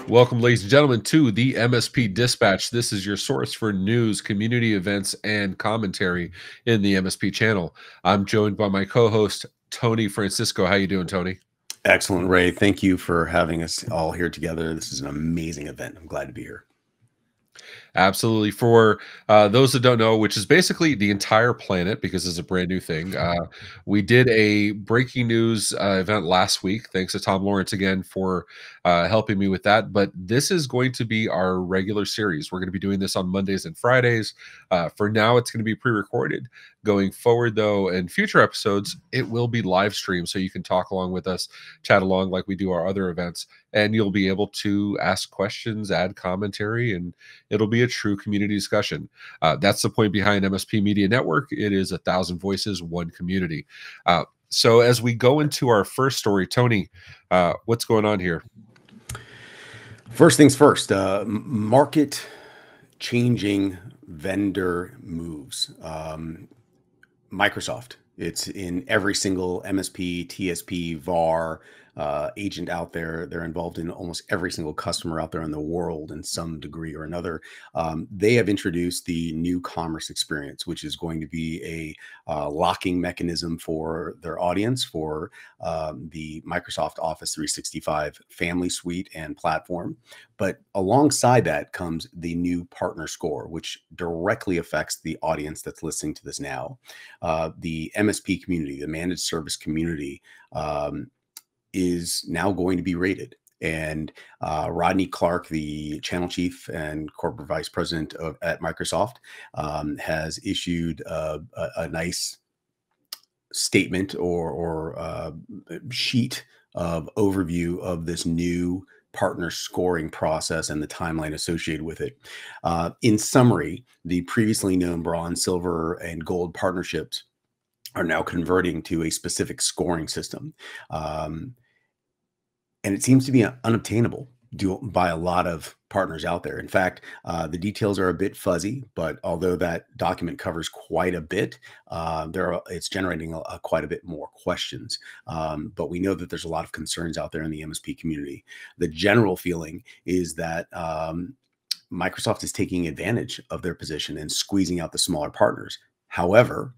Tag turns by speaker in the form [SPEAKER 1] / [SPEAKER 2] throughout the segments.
[SPEAKER 1] Welcome, ladies and gentlemen, to the MSP Dispatch. This is your source for news, community events, and commentary in the MSP channel. I'm joined by my co-host, Tony Francisco. How you doing, Tony?
[SPEAKER 2] Excellent, Ray. Thank you for having us all here together. This is an amazing event. I'm glad to be here.
[SPEAKER 1] Absolutely. For those that don't know, which is basically the entire planet, because it's a brand new thing. We did a breaking news event last week. Thanks to Tom Lawrence again for helping me with that. But this is going to be our regular series. We're going to be doing this on Mondays and Fridays. For now, it's going to be pre-recorded. Going forward, though, in future episodes, it will be live streamed, so you can talk along with us, chat along like we do our other events, and you'll be able to ask questions, add commentary, and it'll be a true community discussion. That's the point behind MSP Media Network. It is 1,000 voices, one community. So as we go into our first story, Tony, what's going on here?
[SPEAKER 2] First things first, market changing vendor moves. Microsoft. It's in every single MSP, TSP, VAR agent out there. They're involved in almost every single customer out there in the world in some degree or another. They have introduced the new commerce experience, which is going to be a locking mechanism for their audience for the Microsoft Office 365 family suite and platform. But alongside that comes the new partner score, which directly affects the audience that's listening to this now. The MSP community, the managed service community, is now going to be rated. And Rodney Clark, the channel chief and corporate vice president at Microsoft, has issued a nice statement or sheet of overview of this new partner scoring process and the timeline associated with it. In summary, the previously known bronze, silver, and gold partnerships are now converting to a specific scoring system. And it seems to be unobtainable by a lot of partners out there. In fact, the details are a bit fuzzy, but although that document covers quite a bit, it's generating quite a bit more questions. But we know that there's a lot of concerns out there in the MSP community. The general feeling is that Microsoft is taking advantage of their position and squeezing out the smaller partners. However,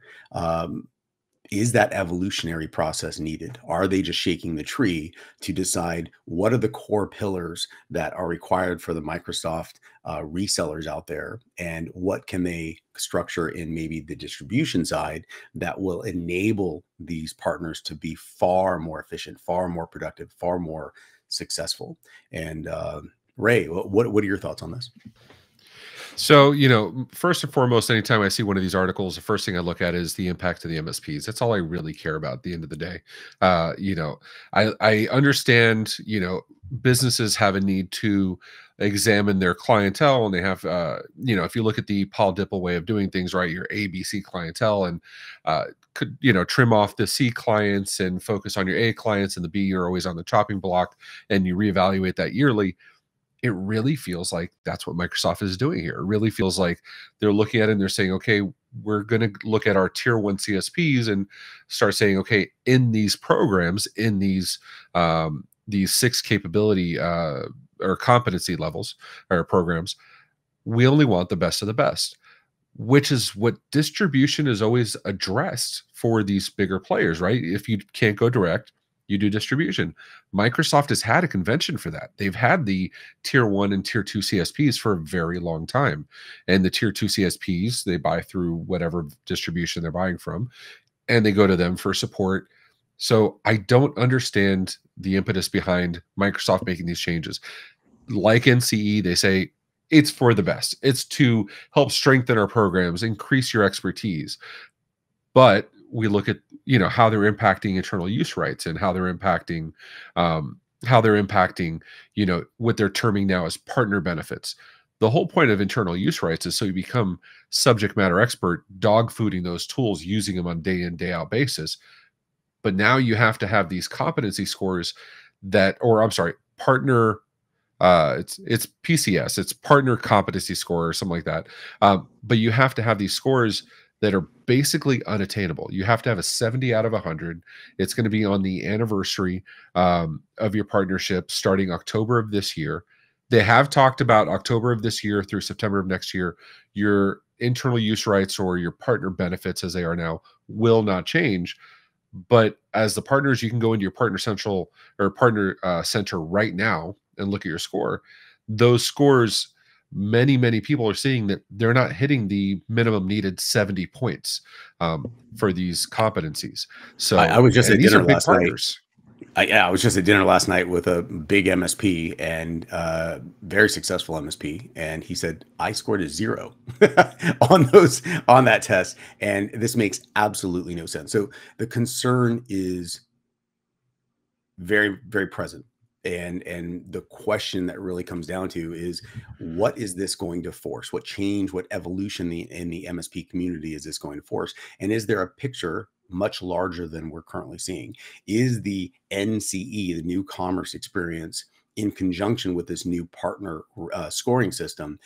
[SPEAKER 2] is that evolutionary process needed? Are they just shaking the tree to decide what are the core pillars that are required for the Microsoft resellers out there, and what can they structure in maybe the distribution side that will enable these partners to be far more efficient, far more productive, far more successful? And Ray, what are your thoughts on this?
[SPEAKER 1] So, first and foremost, anytime I see one of these articles, the first thing I look at is the impact of the MSPs. That's all I really care about at the end of the day. I understand, businesses have a need to examine their clientele, and they have, if you look at the Paul Dipple way of doing things, right, your ABC clientele, and could, trim off the C clients and focus on your A clients, and the B, you're always on the chopping block, and you reevaluate that yearly. It really feels like that's what Microsoft is doing here. It really feels like they're looking at it and they're saying, okay, we're going to look at our tier 1 CSPs and start saying, okay, in these programs, in these 6 capability or competency levels or programs, we only want the best of the best, which is what distribution is always addressed for these bigger players, right? If you can't go direct, you do distribution. Microsoft has had a convention for that. They've had the tier 1 and tier 2 CSPs for a very long time. And the tier 2 CSPs, they buy through whatever distribution they're buying from, and they go to them for support. So I don't understand the impetus behind Microsoft making these changes. Like NCE, they say it's for the best. It's to help strengthen our programs, increase your expertise. But we look at how they're impacting internal use rights and how they're impacting what they're terming now as partner benefits. The whole point of internal use rights is so you become subject matter expert, dog fooding those tools, using them on day in, day out basis. But now you have to have these competency scores partner. It's PCS, it's partner competency score or something like that. But you have to have these scores that are basically unattainable. You have to have a 70 out of 100. It's going to be on the anniversary of your partnership starting October of this year. They have talked about October of this year through September of next year, your internal use rights or your partner benefits as they are now will not change. But as the partners, you can go into your partner central or partner center right now and look at your score. Those scores, many people are seeing that they're not hitting the minimum needed 70 points for these competencies.
[SPEAKER 2] I
[SPEAKER 1] So,
[SPEAKER 2] was just
[SPEAKER 1] and
[SPEAKER 2] at
[SPEAKER 1] these are
[SPEAKER 2] dinner
[SPEAKER 1] big
[SPEAKER 2] last night.
[SPEAKER 1] partners.
[SPEAKER 2] Yeah, I was just at dinner last night with a big MSP and very successful MSP, and he said I scored a 0 on that test, and this makes absolutely no sense. So the concern is very present, and the question that really comes down to is, what is this going to force? What change, what evolution in the MSP community is this going to force? And is there a picture much larger than we're currently seeing? Is the NCE, the new commerce experience, in conjunction with this new partner scoring system,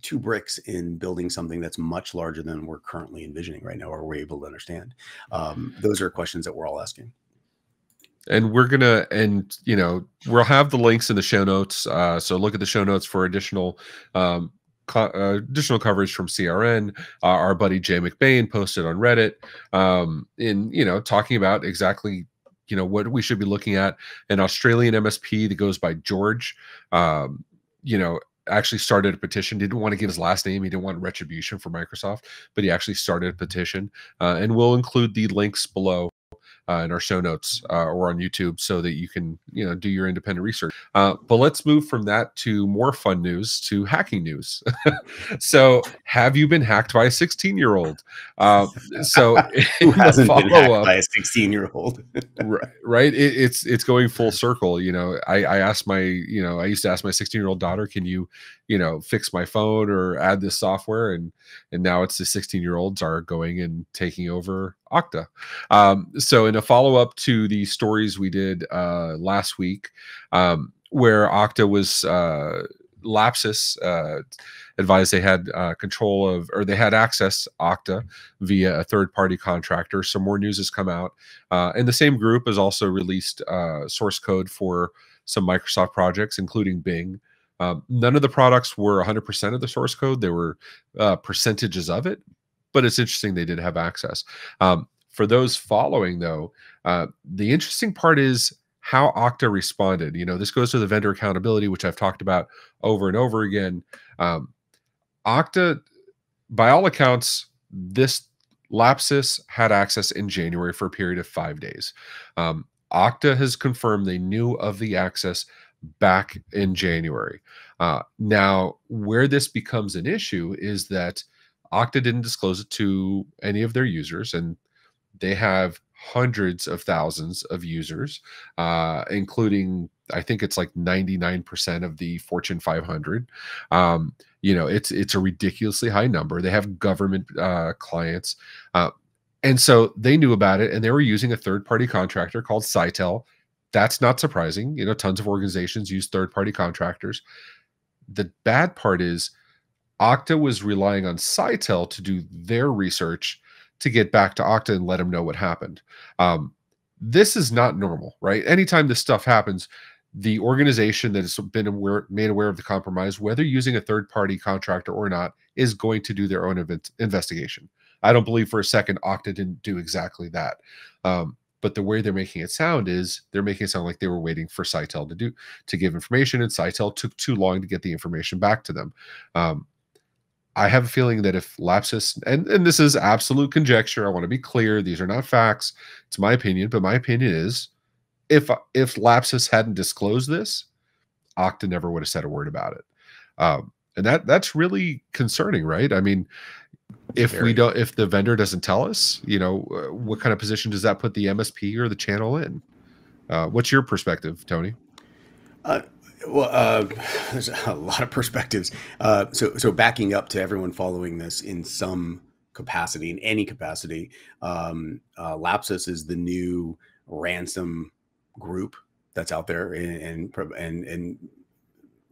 [SPEAKER 2] two bricks in building something that's much larger than we're currently envisioning right now, or we're able to understand? Those are questions that we're all asking.
[SPEAKER 1] And we're gonna, and we'll have the links in the show notes. So look at the show notes for additional additional coverage from CRN. Our buddy Jay McBain posted on Reddit, in talking about exactly what we should be looking at. An Australian MSP that goes by George, actually started a petition. Didn't want to give his last name. He didn't want retribution for Microsoft, but he actually started a petition, and we'll include the links below in our show notes or on YouTube, so that you can do your independent research. But let's move from that to more fun news, to hacking news. So, have you been hacked by a 16-year-old? So,
[SPEAKER 2] Who
[SPEAKER 1] in the
[SPEAKER 2] hasn't been hacked
[SPEAKER 1] follow-up,
[SPEAKER 2] by a 16-year-old?
[SPEAKER 1] right, it's going full circle. I asked my I used to ask my 16-year-old daughter, can you fix my phone or add this software, and now it's the 16-year-olds are going and taking over Okta. So in a follow-up to the stories we did last week, where Okta was Lapsus advised they had control of, or they had access to Okta via a third-party contractor. Some more news has come out, and the same group has also released source code for some Microsoft projects, including Bing. None of the products were 100% of the source code. There were percentages of it, but it's interesting they did have access. For those following, though, the interesting part is how Okta responded. This goes to the vendor accountability, which I've talked about over and over again. Okta, by all accounts, this Lapsus had access in January for a period of 5 days. Okta has confirmed they knew of the access back in January. Now, where this becomes an issue is that Okta didn't disclose it to any of their users, and they have hundreds of thousands of users, including, I think it's like 99% of the Fortune 500. It's a ridiculously high number. They have government clients, and so they knew about it, and they were using a third-party contractor called Sitel. That's not surprising. Tons of organizations use third-party contractors. The bad part is Okta was relying on Sitel to do their research to get back to Okta and let them know what happened. This is not normal, right? Anytime this stuff happens, the organization that has been made aware of the compromise, whether using a third-party contractor or not, is going to do their own investigation. I don't believe for a second Okta didn't do exactly that. But the way they're making it sound is they're making it sound like they were waiting for Sitel to give information, and Sitel took too long to get the information back to them. I have a feeling that if Lapsus, and this is absolute conjecture, I want to be clear, these are not facts, it's my opinion, but my opinion is if Lapsus hadn't disclosed this, Okta never would have said a word about it. And that's really concerning, right? I mean, if the vendor doesn't tell us, what kind of position does that put the MSP or the channel in? What's your perspective, Tony?
[SPEAKER 2] There's a lot of perspectives. So backing up to everyone following this in some capacity, in any capacity, Lapsus is the new ransom group that's out there and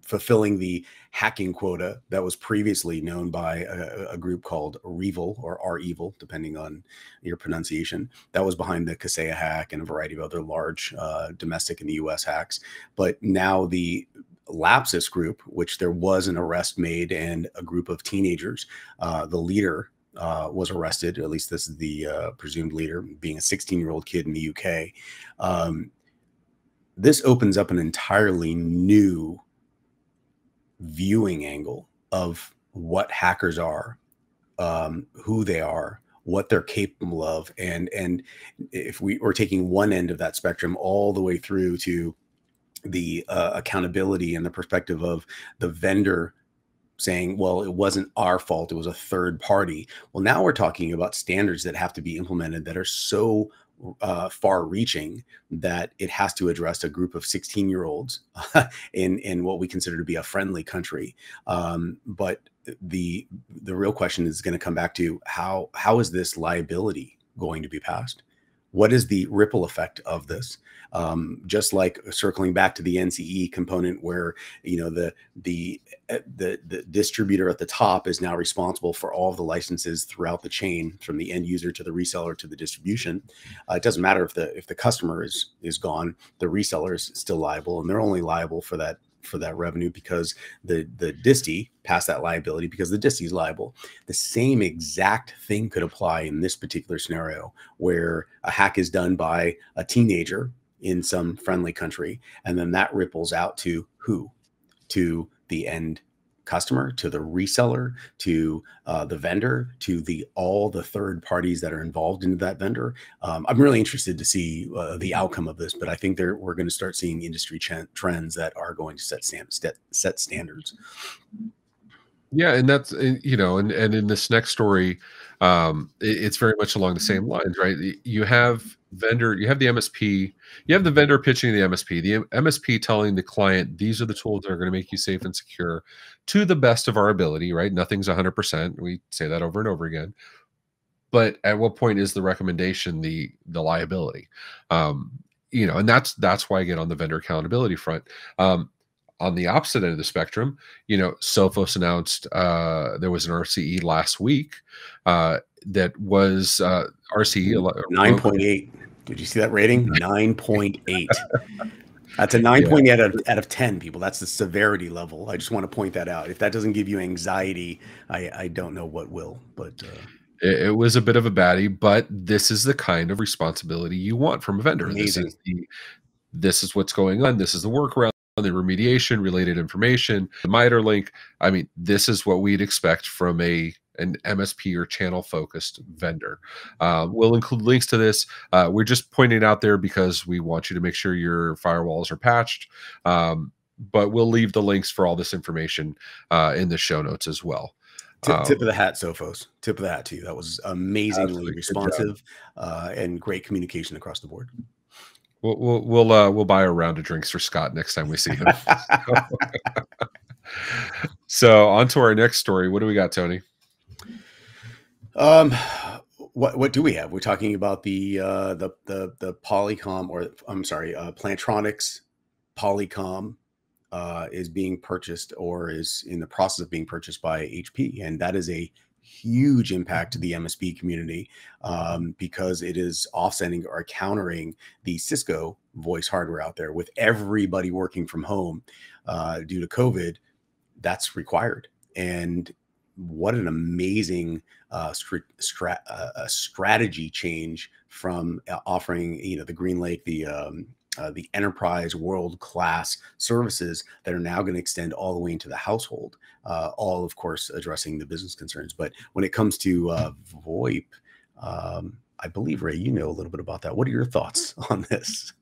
[SPEAKER 2] fulfilling the hacking quota that was previously known by a group called Revil or R-Evil, depending on your pronunciation. That was behind the Kaseya hack and a variety of other large domestic in the US hacks. But now the Lapsus Group, which there was an arrest made and a group of teenagers, the leader was arrested. At least this is the presumed leader, being a 16-year-old kid in the UK. This opens up an entirely new viewing angle of what hackers are, who they are, what they're capable of, and if we're taking one end of that spectrum all the way through to the accountability and the perspective of the vendor saying, well, it wasn't our fault, it was a third party. Well, now we're talking about standards that have to be implemented that are so far reaching that it has to address a group of 16-year-olds in what we consider to be a friendly country. But the real question is going to come back to how is this liability going to be passed? What is the ripple effect of this? Just like circling back to the NCE component, where the distributor at the top is now responsible for all of the licenses throughout the chain, from the end user to the reseller to the distribution. It doesn't matter if the customer is gone, the reseller is still liable, and they're only liable for that revenue because the distie passed that liability because the distie is liable. The same exact thing could apply in this particular scenario, where a hack is done by a teenager in some friendly country, and then that ripples out to who? To the end customer, to the reseller, to the vendor, to all the third parties that are involved in that vendor. I'm really interested to see the outcome of this, but I think we're going to start seeing industry trends that are going to set standards.
[SPEAKER 1] Yeah, and that's and in this next story, it's very much along the same lines, right? You have the MSP, you have the vendor pitching the MSP telling the client, these are the tools that are going to make you safe and secure to the best of our ability, right? Nothing's 100%. We say that over and over again. But at what point is the recommendation the liability? And that's why I get on the vendor accountability front. On the opposite end of the spectrum, Sophos announced there was an RCE last week that was RCE
[SPEAKER 2] 9.8. Did you see that rating? 9.8. That's a 9.8 out of 10, people. That's the severity level. I just want to point that out. If that doesn't give you anxiety, I don't know what will. But
[SPEAKER 1] it was a bit of a baddie, but this is the kind of responsibility you want from a vendor.
[SPEAKER 2] Amazing.
[SPEAKER 1] This is what's going on. This is the workaround, the remediation, related information, the MITRE link. I mean, this is what we'd expect from an MSP or channel focused vendor. We'll include links to this. We're just pointing it out there because we want you to make sure your firewalls are patched. But we'll leave the links for all this information in the show notes as well.
[SPEAKER 2] Tip of the hat, Sophos. Tip of the hat to you. That was amazingly responsive and great communication across the board.
[SPEAKER 1] We'll buy a round of drinks for Scott next time we see him. So on to our next story. What do we got, Tony?
[SPEAKER 2] What do we have? We're talking about the Polycom, or I'm sorry, Plantronics Polycom is being purchased, or is in the process of being purchased by HP, and that is a huge impact to the MSP community because it is offsetting or countering the Cisco voice hardware out there. With everybody working from home due to COVID, that's required. And what an amazing strategy change from offering, the GreenLake, the enterprise world-class services that are now going to extend all the way into the household, all of course addressing the business concerns. But when it comes to VoIP, I believe, Ray, you know a little bit about that. What are your thoughts on this?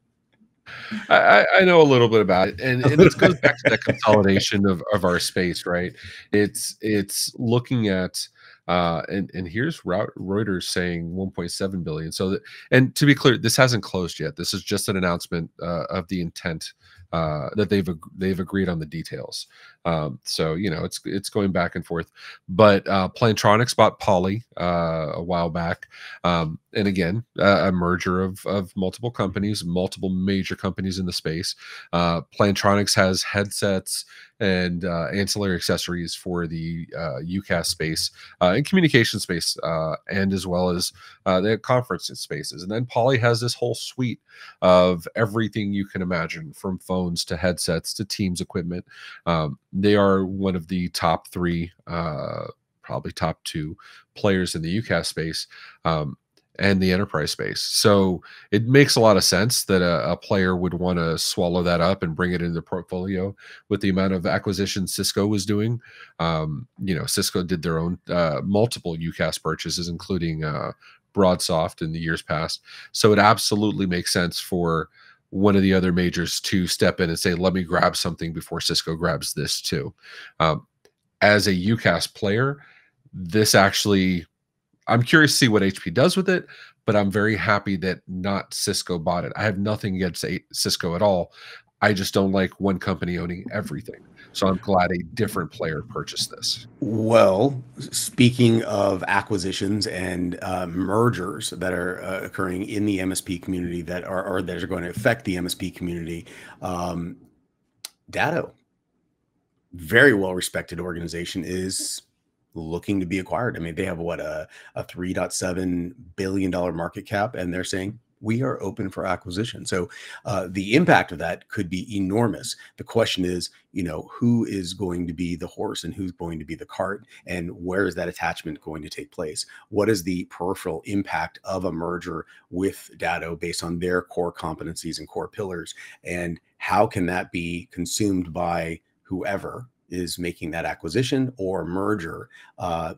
[SPEAKER 1] I know a little bit about it, and this goes back to that consolidation of our space, right? It's looking at and here's Reuters saying 1.7 billion. So and to be clear, this hasn't closed yet. This is just an announcement of the intent that they've agreed on the details. So it's going back and forth. But Plantronics bought Poly a while back, and again, a merger of multiple companies, multiple major companies in the space. Plantronics has headsets and ancillary accessories for the UCaaS space and communication space, and as well as the conference spaces. And then Poly has this whole suite of everything you can imagine, from phones to headsets to Teams equipment. They are one of the top three, probably top two players in the UCaaS space. And the enterprise space. So it makes a lot of sense that a player would want to swallow that up and bring it into the portfolio with the amount of acquisition Cisco was doing. Cisco did their own multiple UCaaS purchases, including Broadsoft in the years past. So it absolutely makes sense for one of the other majors to step in and say, let me grab something before Cisco grabs this too. As a UCaaS player, this actually, I'm curious to see what HP does with it, but I'm very happy that not Cisco bought it. I have nothing against Cisco at all. I just don't like one company owning everything. So I'm glad a different player purchased this.
[SPEAKER 2] Well, speaking of acquisitions and mergers that are occurring in the MSP community that are going to affect the MSP community, Datto, very well respected organization, is looking to be acquired. I mean, they have what, a $3.7 billion market cap, and they're saying we are open for acquisition. So the impact of that could be enormous. The question is, who is going to be the horse and who's going to be the cart, and where is that attachment going to take place? What is the peripheral impact of a merger with Datto based on their core competencies and core pillars? And how can that be consumed by whoever is making that acquisition or merger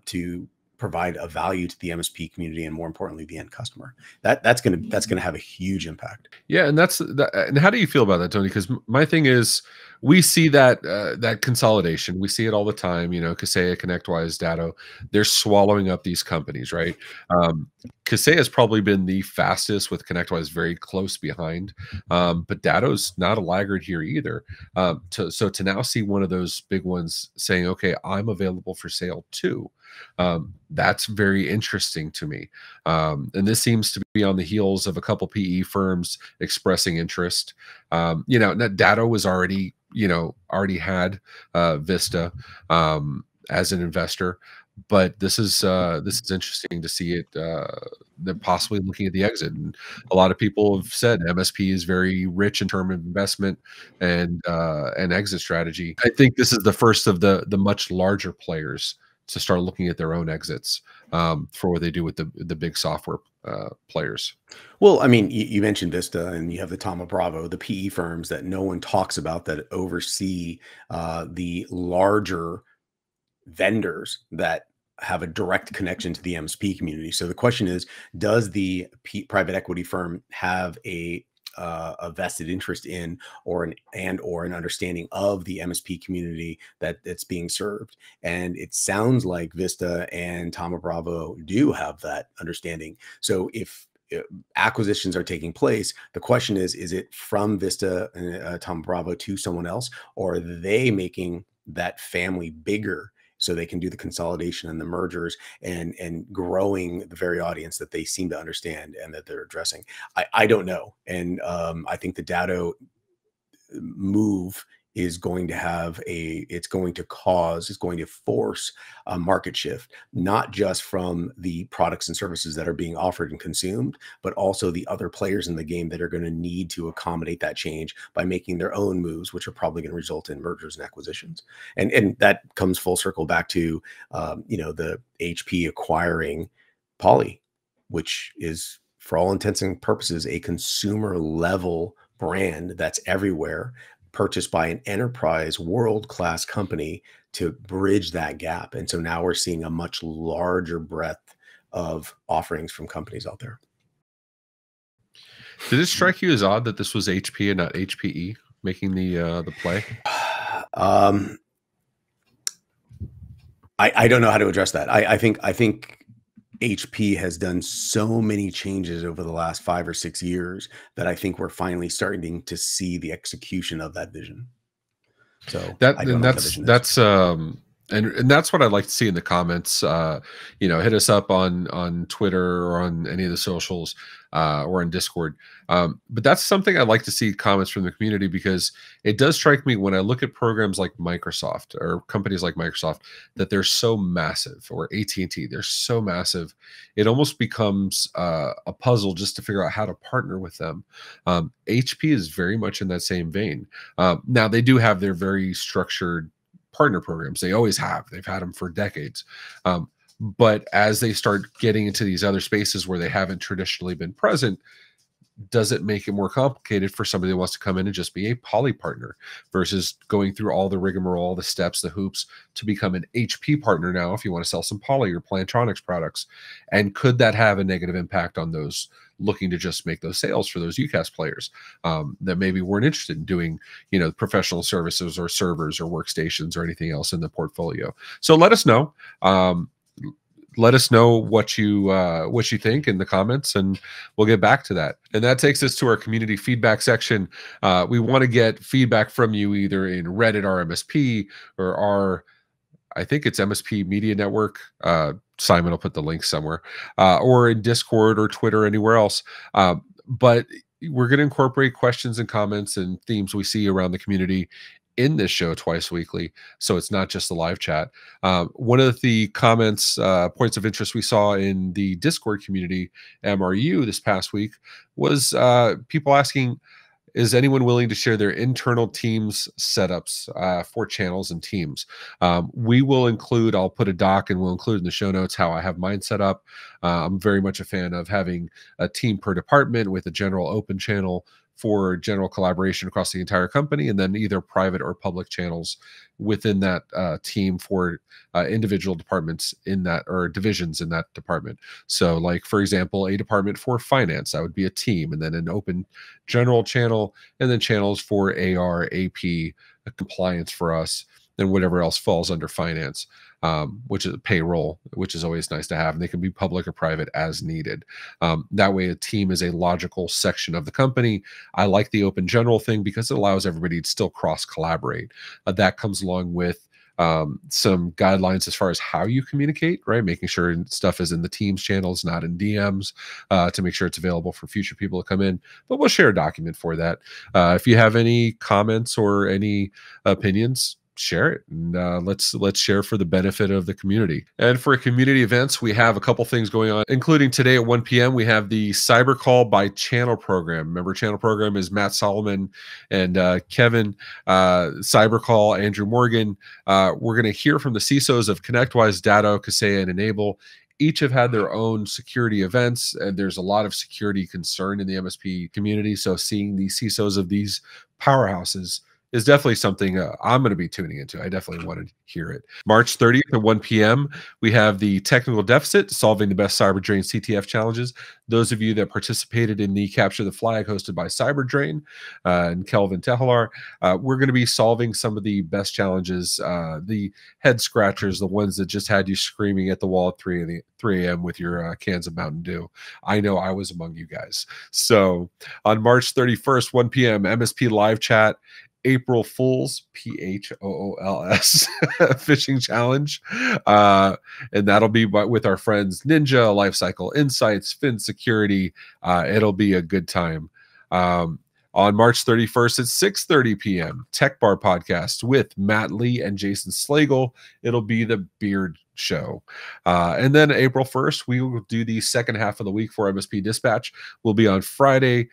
[SPEAKER 2] to provide a value to the MSP community, and more importantly, the end customer? That's gonna have a huge impact.
[SPEAKER 1] Yeah, and and how do you feel about that, Tony? Because my thing is, we see that consolidation. We see it all the time. Kaseya, ConnectWise, Datto, they're swallowing up these companies, right? Kaseya has probably been the fastest, with ConnectWise very close behind. But Datto's not a laggard here either. So to now see one of those big ones saying, "Okay, I'm available for sale too," that's very interesting to me. And this seems to be on the heels of a couple PE firms expressing interest. Datto was already had Vista as an investor, but this is interesting to see it. They're possibly looking at the exit, and a lot of people have said MSP is very rich in terms of investment and exit strategy. I think this is the first of the much larger players to start looking at their own exits for what they do with the big software players.
[SPEAKER 2] Well, I mean, you mentioned Vista, and you have the Thoma Bravo, the PE firms that no one talks about, that oversee the larger vendors that have a direct connection to the MSP community. So the question is, does the private equity firm have a vested interest in, or an understanding of the MSP community that's being served? And it sounds like Vista and Thoma Bravo do have that understanding. So if acquisitions are taking place, the question is it from Vista and Thoma Bravo to someone else, or are they making that family bigger so they can do the consolidation and the mergers and growing the very audience that they seem to understand and that they're addressing? I don't know. And I think the Datto move is going to it's going to force a market shift, not just from the products and services that are being offered and consumed, but also the other players in the game that are going to need to accommodate that change by making their own moves, which are probably going to result in mergers and acquisitions. And that comes full circle back to, the HP acquiring Poly, which is, for all intents and purposes, a consumer level brand that's everywhere, purchased by an enterprise world-class company to bridge that gap. And so now we're seeing a much larger breadth of offerings from companies out there.
[SPEAKER 1] Did it strike you as odd that this was HP and not HPE making the play?
[SPEAKER 2] I don't know how to address that. I think HP has done so many changes over the last 5 or 6 years that I think we're finally starting to see the execution of that vision. So
[SPEAKER 1] That
[SPEAKER 2] I don't
[SPEAKER 1] and
[SPEAKER 2] know what that vision is.
[SPEAKER 1] and that's what I'd like to see in the comments. Hit us up on Twitter or on any of the socials, or on Discord. But that's something I'd like to see comments from the community, because it does strike me when I look at programs like Microsoft or companies like Microsoft that they're so massive, or AT&T, they're so massive, it almost becomes a puzzle just to figure out how to partner with them. HP is very much in that same vein. Now they do have their very structured partner programs. They always have. They've had them for decades. But as they start getting into these other spaces where they haven't traditionally been present, does it make it more complicated for somebody that wants to come in and just be a poly partner versus going through all the rigmarole, all the steps, the hoops to become an HP partner now if you want to sell some poly or Plantronics products? And could that have a negative impact on those looking to just make those sales for those UCaaS players that maybe weren't interested in doing, professional services or servers or workstations or anything else in the portfolio? So let us know. Let us know what you think in the comments, and we'll get back to that. And that takes us to our community feedback section. We want to get feedback from you either in Reddit, our MSP, or I think it's MSP Media Network. Simon will put the link somewhere, or in Discord or Twitter, anywhere else. But we're going to incorporate questions and comments and themes we see around the community in this show twice weekly, so it's not just a live chat. One of the comments, points of interest we saw in the Discord community, MRU, this past week was people asking, is anyone willing to share their internal teams setups for channels and teams? We will include, I'll put a doc and we'll include in the show notes how I have mine set up. I'm very much a fan of having a team per department with a general open channel for general collaboration across the entire company, and then either private or public channels within that team for individual departments in that, or divisions in that department. So like, for example, a department for finance, that would be a team, and then an open general channel, and then channels for AR, AP, compliance for us, and whatever else falls under finance, which is payroll, which is always nice to have. And they can be public or private as needed. That way, a team is a logical section of the company. I like the open general thing because it allows everybody to still cross collaborate. That comes along with some guidelines as far as how you communicate, right? Making sure stuff is in the Teams channels, not in DMs, to make sure it's available for future people to come in. But we'll share a document for that. If you have any comments or any opinions, share it, and let's share for the benefit of the community. And for community events, we have a couple things going on, including today at 1 p.m. we have the Cyber Call by Channel program. Remember, Channel program is Matt Solomon and Kevin. Cyber Call, Andrew Morgan. We're going to hear from the CISOs of ConnectWise, Datto, Kaseya, and Enable. Each have had their own security events, and there's a lot of security concern in the MSP community. So seeing the CISOs of these powerhouses is definitely something I'm going to be tuning into. I definitely want to hear it. March 30th at 1 p.m., we have the Technical Deficit, Solving the Best Cyber Drain CTF Challenges. Those of you that participated in the Capture the Flag hosted by Cyber Drain and Kelvin Tehelar, we're going to be solving some of the best challenges, the head scratchers, the ones that just had you screaming at the wall at 3 a.m. with your cans of Mountain Dew. I know I was among you guys. So on March 31st, 1 p.m., MSP Live Chat, April Fools, PHOOLS, Phishing Challenge. And that'll be with our friends Ninja, Lifecycle Insights, Fin Security. It'll be a good time. On March 31st at 6:30 p.m., Tech Bar Podcast with Matt Lee and Jason Slagle. It'll be the Beard Show. And then April 1st, we will do the second half of the week for MSP Dispatch. We'll be on Friday.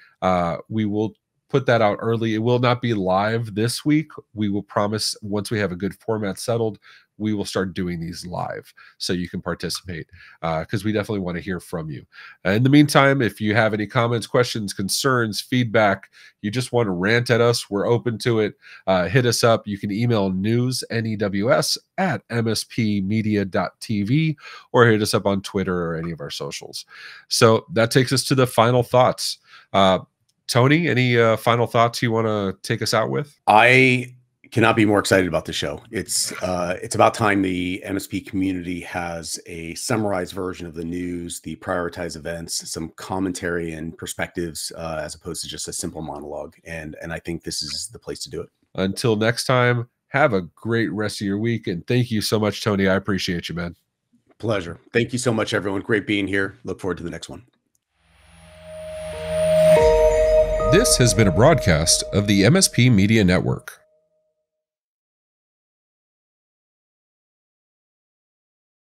[SPEAKER 1] We will put that out early. It will not be live this week. We will promise, once we have a good format settled, we will start doing these live so you can participate, because we definitely want to hear from you. In the meantime, if you have any comments, questions, concerns, feedback, you just want to rant at us, we're open to it. Hit us up. You can email news@mspmedia.tv, or hit us up on Twitter or any of our socials. So that takes us to the final thoughts. Tony, any final thoughts you want to take us out with?
[SPEAKER 2] I cannot be more excited about the show. It's about time the MSP community has a summarized version of the news, the prioritized events, some commentary and perspectives, as opposed to just a simple monologue. And I think this is the place to do it.
[SPEAKER 1] Until next time, Have a great rest of your week. And thank you so much, Tony. I appreciate you, man.
[SPEAKER 2] Pleasure. Thank you so much, everyone. Great being here. Look forward to the next one.
[SPEAKER 1] This has been a broadcast of the MSP Media Network.